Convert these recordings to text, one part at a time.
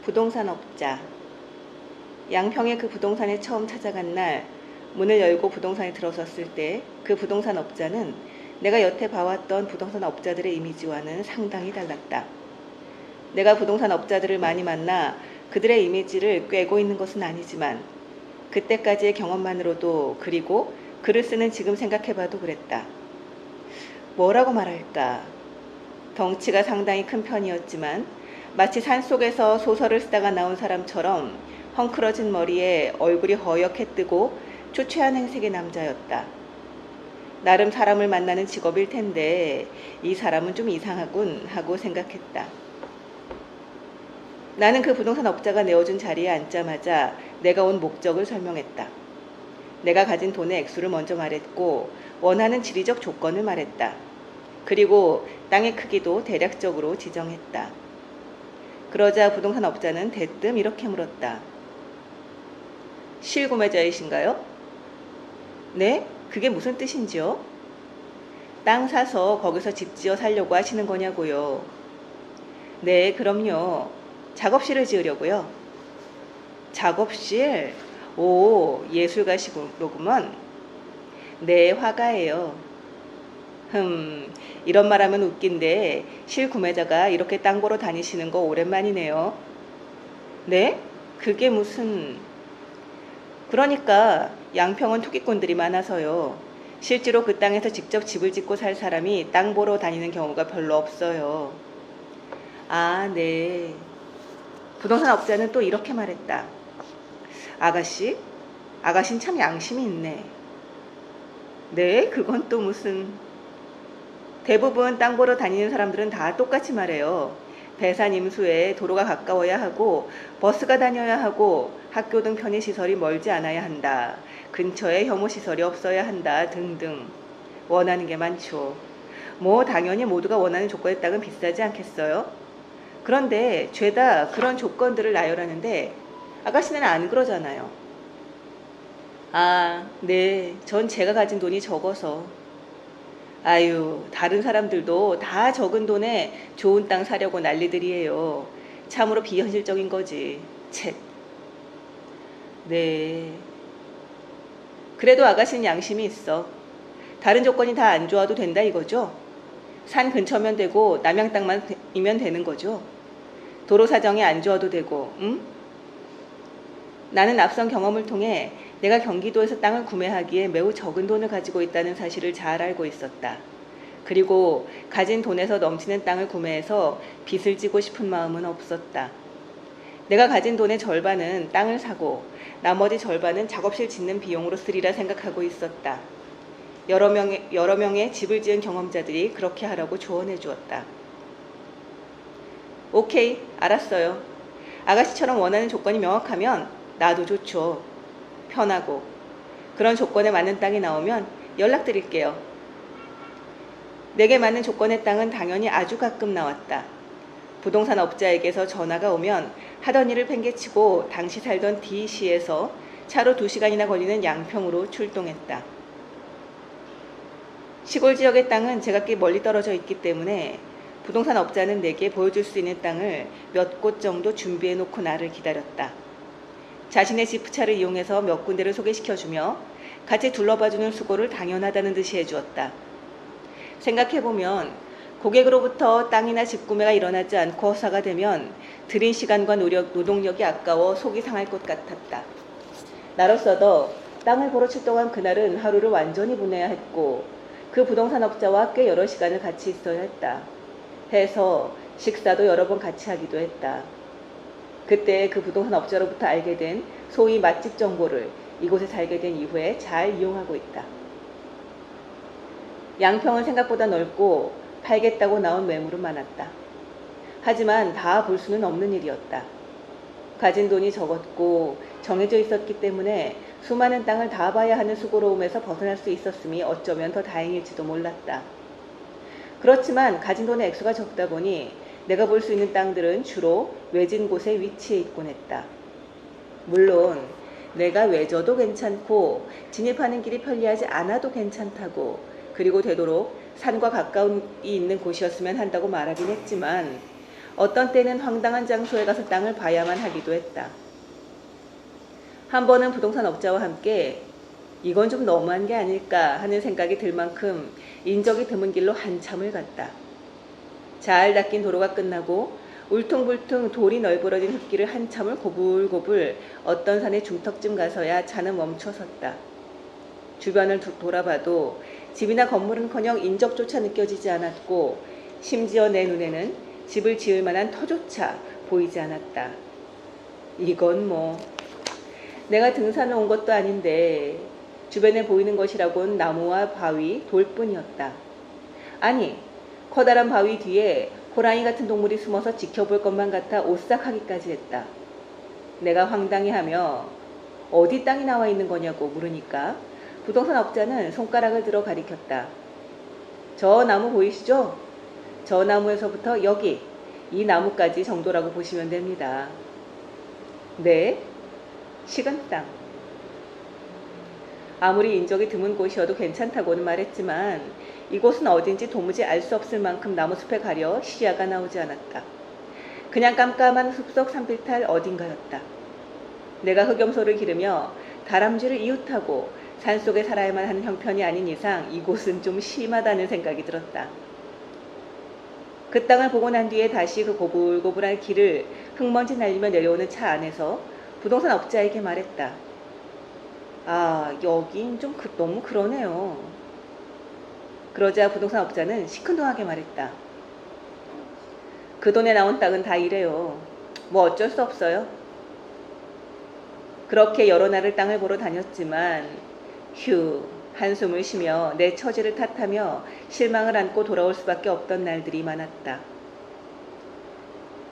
부동산 업자. 양평의 그 부동산에 처음 찾아간 날 문을 열고 부동산에 들어섰을 때 그 부동산 업자는 내가 여태 봐왔던 부동산 업자들의 이미지와는 상당히 달랐다. 내가 부동산 업자들을 많이 만나 그들의 이미지를 꿰고 있는 것은 아니지만 그때까지의 경험만으로도, 그리고 글을 쓰는 지금 생각해봐도 그랬다. 뭐라고 말할까? 덩치가 상당히 큰 편이었지만 마치 산속에서 소설을 쓰다가 나온 사람처럼 헝클어진 머리에 얼굴이 허옇게 뜨고 초췌한 행색의 남자였다. 나름 사람을 만나는 직업일 텐데 이 사람은 좀 이상하군 하고 생각했다. 나는 그 부동산 업자가 내어준 자리에 앉자마자 내가 온 목적을 설명했다. 내가 가진 돈의 액수를 먼저 말했고 원하는 지리적 조건을 말했다. 그리고 땅의 크기도 대략적으로 지정했다. 그러자 부동산 업자는 대뜸 이렇게 물었다. 실구매자이신가요? 네? 그게 무슨 뜻인지요? 땅 사서 거기서 집 지어 살려고 하시는 거냐고요. 네, 그럼요. 작업실을 지으려고요. 작업실? 오, 예술가시로구먼. 네, 화가예요. 이런 말하면 웃긴데 실구매자가 이렇게 땅 보러 다니시는 거 오랜만이네요. 네? 그게 무슨... 그러니까 양평은 투기꾼들이 많아서요. 실제로 그 땅에서 직접 집을 짓고 살 사람이 땅 보러 다니는 경우가 별로 없어요. 아, 네. 부동산 업자는 또 이렇게 말했다. 아가씨? 아가씨는 참 양심이 있네. 네? 그건 또 무슨... 대부분 땅 보러 다니는 사람들은 다 똑같이 말해요. 배산 임수에 도로가 가까워야 하고 버스가 다녀야 하고 학교 등 편의시설이 멀지 않아야 한다. 근처에 혐오시설이 없어야 한다 등등. 원하는 게 많죠. 뭐 당연히 모두가 원하는 조건의 땅은 비싸지 않겠어요? 그런데 죄다 그런 조건들을 나열하는데 아가씨는 안 그러잖아요. 아, 네. 전 제가 가진 돈이 적어서. 아유, 다른 사람들도 다 적은 돈에 좋은 땅 사려고 난리들이에요. 참으로 비현실적인 거지. 쳇. 네. 그래도 아가씨는 양심이 있어. 다른 조건이 다 안 좋아도 된다 이거죠? 산 근처면 되고 남양 땅만이면 되는 거죠? 도로 사정이 안 좋아도 되고, 응? 나는 앞선 경험을 통해 내가 경기도에서 땅을 구매하기에 매우 적은 돈을 가지고 있다는 사실을 잘 알고 있었다. 그리고 가진 돈에서 넘치는 땅을 구매해서 빚을 지고 싶은 마음은 없었다. 내가 가진 돈의 절반은 땅을 사고 나머지 절반은 작업실 짓는 비용으로 쓰리라 생각하고 있었다. 여러 명의 집을 지은 경험자들이 그렇게 하라고 조언해 주었다. 오케이, 알았어요. 아가씨처럼 원하는 조건이 명확하면 나도 좋죠. 편하고. 그런 조건에 맞는 땅이 나오면 연락드릴게요. 내게 맞는 조건의 땅은 당연히 아주 가끔 나왔다. 부동산 업자에게서 전화가 오면 하던 일을 팽개치고 당시 살던 D시에서 차로 2시간이나 걸리는 양평으로 출동했다. 시골 지역의 땅은 제가 꽤 멀리 떨어져 있기 때문에 부동산 업자는 내게 보여줄 수 있는 땅을 몇 곳 정도 준비해 놓고 나를 기다렸다. 자신의 지프차를 이용해서 몇 군데를 소개시켜주며 같이 둘러봐주는 수고를 당연하다는 듯이 해주었다. 생각해보면 고객으로부터 땅이나 집 구매가 일어나지 않고 허사가 되면 들인 시간과 노동력이 아까워 속이 상할 것 같았다. 나로서도 땅을 보러 출동한 그날은 하루를 완전히 보내야 했고 그 부동산 업자와 꽤 여러 시간을 같이 있어야 했다. 해서 식사도 여러 번 같이 하기도 했다. 그때 그 부동산 업자로부터 알게 된 소위 맛집 정보를 이곳에 살게 된 이후에 잘 이용하고 있다. 양평은 생각보다 넓고 팔겠다고 나온 매물은 많았다. 하지만 다 볼 수는 없는 일이었다. 가진 돈이 적었고 정해져 있었기 때문에 수많은 땅을 다 봐야 하는 수고로움에서 벗어날 수 있었음이 어쩌면 더 다행일지도 몰랐다. 그렇지만 가진 돈의 액수가 적다 보니 내가 볼 수 있는 땅들은 주로 외진 곳에 위치해 있곤 했다. 물론 내가 외져도 괜찮고 진입하는 길이 편리하지 않아도 괜찮다고, 그리고 되도록 산과 가까이 있는 곳이었으면 한다고 말하긴 했지만 어떤 때는 황당한 장소에 가서 땅을 봐야만 하기도 했다. 한 번은 부동산 업자와 함께 이건 좀 너무한 게 아닐까 하는 생각이 들 만큼 인적이 드문 길로 한참을 갔다. 잘 닦인 도로가 끝나고 울퉁불퉁 돌이 널브러진 흙길을 한참을 고불고불 어떤 산의 중턱쯤 가서야 차는 멈춰섰다. 주변을 돌아봐도 집이나 건물은커녕 인적조차 느껴지지 않았고 심지어 내 눈에는 집을 지을 만한 터조차 보이지 않았다. 이건 뭐 내가 등산을 온 것도 아닌데 주변에 보이는 것이라곤 나무와 바위, 돌뿐이었다. 아니, 커다란 바위 뒤에 호랑이 같은 동물이 숨어서 지켜볼 것만 같아 오싹하기까지 했다. 내가 황당해하며 어디 땅이 나와 있는 거냐고 물으니까 부동산 업자는 손가락을 들어 가리켰다. 저 나무 보이시죠? 저 나무에서부터 여기, 이 나무까지 정도라고 보시면 됩니다. 네? 식은 땅. 아무리 인적이 드문 곳이어도 괜찮다고는 말했지만 이곳은 어딘지 도무지 알 수 없을 만큼 나무숲에 가려 시야가 나오지 않았다. 그냥 깜깜한 숲속 산비탈 어딘가였다. 내가 흑염소를 기르며 다람쥐를 이웃하고 산속에 살아야만 하는 형편이 아닌 이상 이곳은 좀 심하다는 생각이 들었다. 그 땅을 보고 난 뒤에 다시 그 고불고불한 길을 흙먼지 날리며 내려오는 차 안에서 부동산 업자에게 말했다. 아, 여긴 좀 너무 그러네요. 그러자 부동산 업자는 시큰둥하게 말했다. 그 돈에 나온 땅은 다 이래요. 뭐 어쩔 수 없어요. 그렇게 여러 날을 땅을 보러 다녔지만 휴, 한숨을 쉬며 내 처지를 탓하며 실망을 안고 돌아올 수밖에 없던 날들이 많았다.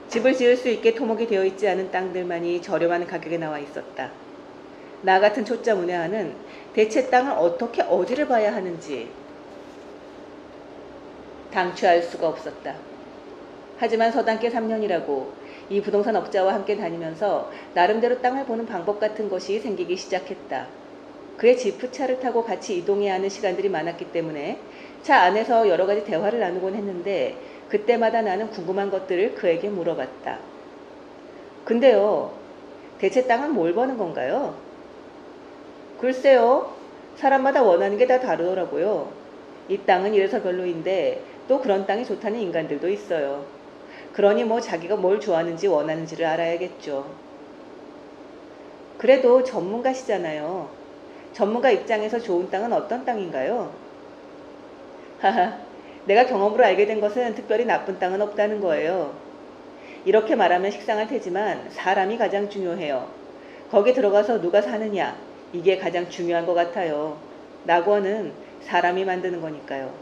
집을 지을 수 있게 토목이 되어 있지 않은 땅들만이 저렴한 가격에 나와 있었다. 나 같은 초짜문외한은 대체 땅을 어떻게 어디를 봐야 하는지 당최 알 수가 없었다. 하지만 서당계 3년이라고 이 부동산 업자와 함께 다니면서 나름대로 땅을 보는 방법 같은 것이 생기기 시작했다. 그의 지프차를 타고 같이 이동해야 하는 시간들이 많았기 때문에 차 안에서 여러 가지 대화를 나누곤 했는데 그때마다 나는 궁금한 것들을 그에게 물어봤다. 근데요, 대체 땅은 뭘 버는 건가요? 글쎄요, 사람마다 원하는 게 다 다르더라고요. 이 땅은 이래서 별로인데 또 그런 땅이 좋다는 인간들도 있어요. 그러니 뭐 자기가 뭘 좋아하는지 원하는지를 알아야겠죠. 그래도 전문가시잖아요. 전문가 입장에서 좋은 땅은 어떤 땅인가요? 하하, 내가 경험으로 알게 된 것은 특별히 나쁜 땅은 없다는 거예요. 이렇게 말하면 식상할 테지만 사람이 가장 중요해요. 거기 들어가서 누가 사느냐, 이게 가장 중요한 것 같아요. 낙원은 사람이 만드는 거니까요.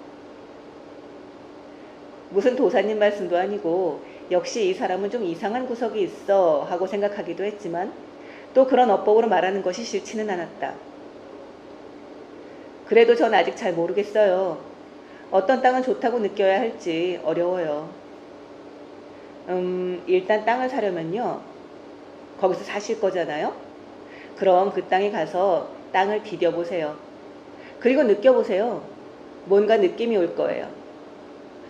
무슨 도사님 말씀도 아니고 역시 이 사람은 좀 이상한 구석이 있어 하고 생각하기도 했지만 또 그런 어법으로 말하는 것이 싫지는 않았다. 그래도 전 아직 잘 모르겠어요. 어떤 땅은 좋다고 느껴야 할지 어려워요. 일단 땅을 사려면요. 거기서 사실 거잖아요. 그럼 그 땅에 가서 땅을 디뎌보세요. 그리고 느껴보세요. 뭔가 느낌이 올 거예요.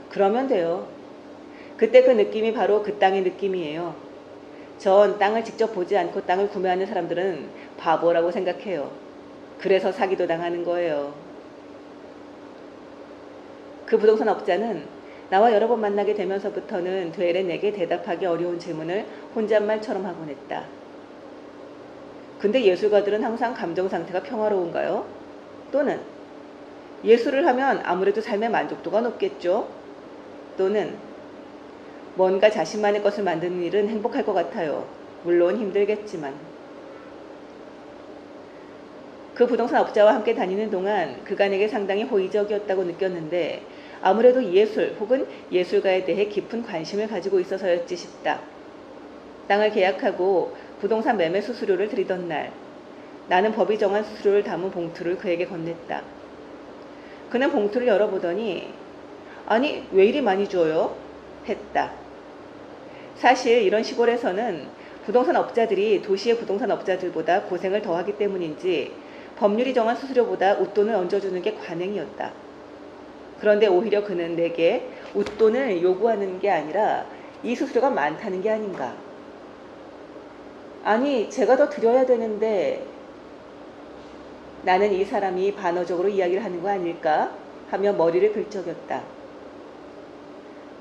그러면 돼요. 그때 그 느낌이 바로 그 땅의 느낌이에요. 전 땅을 직접 보지 않고 땅을 구매하는 사람들은 바보라고 생각해요. 그래서 사기도 당하는 거예요. 그 부동산 업자는 나와 여러 번 만나게 되면서부터는 되레 내게 대답하기 어려운 질문을 혼잣말처럼 하곤 했다. 근데 예술가들은 항상 감정 상태가 평화로운가요? 또는 예술을 하면 아무래도 삶의 만족도가 높겠죠? 또는 뭔가 자신만의 것을 만드는 일은 행복할 것 같아요. 물론 힘들겠지만. 그 부동산 업자와 함께 다니는 동안 그가 내게 상당히 호의적이었다고 느꼈는데 아무래도 예술 혹은 예술가에 대해 깊은 관심을 가지고 있어서였지 싶다. 땅을 계약하고 부동산 매매 수수료를 드리던 날 나는 법이 정한 수수료를 담은 봉투를 그에게 건넸다. 그는 봉투를 열어보더니 아니 왜 이리 많이 줘요? 했다. 사실 이런 시골에서는 부동산 업자들이 도시의 부동산 업자들보다 고생을 더하기 때문인지 법률이 정한 수수료보다 웃돈을 얹어주는 게 관행이었다. 그런데 오히려 그는 내게 웃돈을 요구하는 게 아니라 이 수수료가 많다는 게 아닌가. 아니, 제가 더 드려야 되는데 나는 이 사람이 반어적으로 이야기를 하는 거 아닐까 하며 머리를 긁적였다.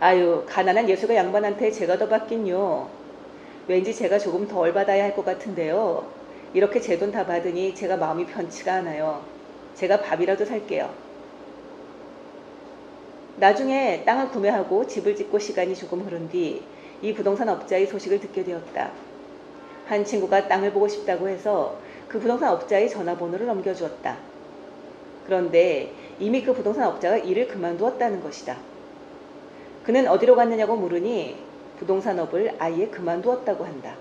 아유, 가난한 예술가 양반한테 제가 더 받긴요. 왠지 제가 조금 덜 받아야 할 것 같은데요. 이렇게 제 돈 다 받으니 제가 마음이 편치가 않아요. 제가 밥이라도 살게요. 나중에 땅을 구매하고 집을 짓고 시간이 조금 흐른 뒤 이 부동산 업자의 소식을 듣게 되었다. 한 친구가 땅을 보고 싶다고 해서 그 부동산 업자의 전화번호를 넘겨주었다. 그런데 이미 그 부동산 업자가 일을 그만두었다는 것이다. 그는 어디로 갔느냐고 물으니 부동산업을 아예 그만두었다고 한다.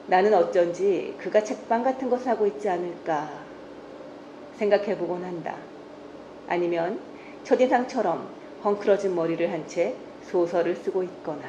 나는 어쩐지 그가 책방 같은 것을 하고 있지 않을까 생각해보곤 한다. 아니면 첫인상처럼 헝클어진 머리를 한 채 소설을 쓰고 있거나.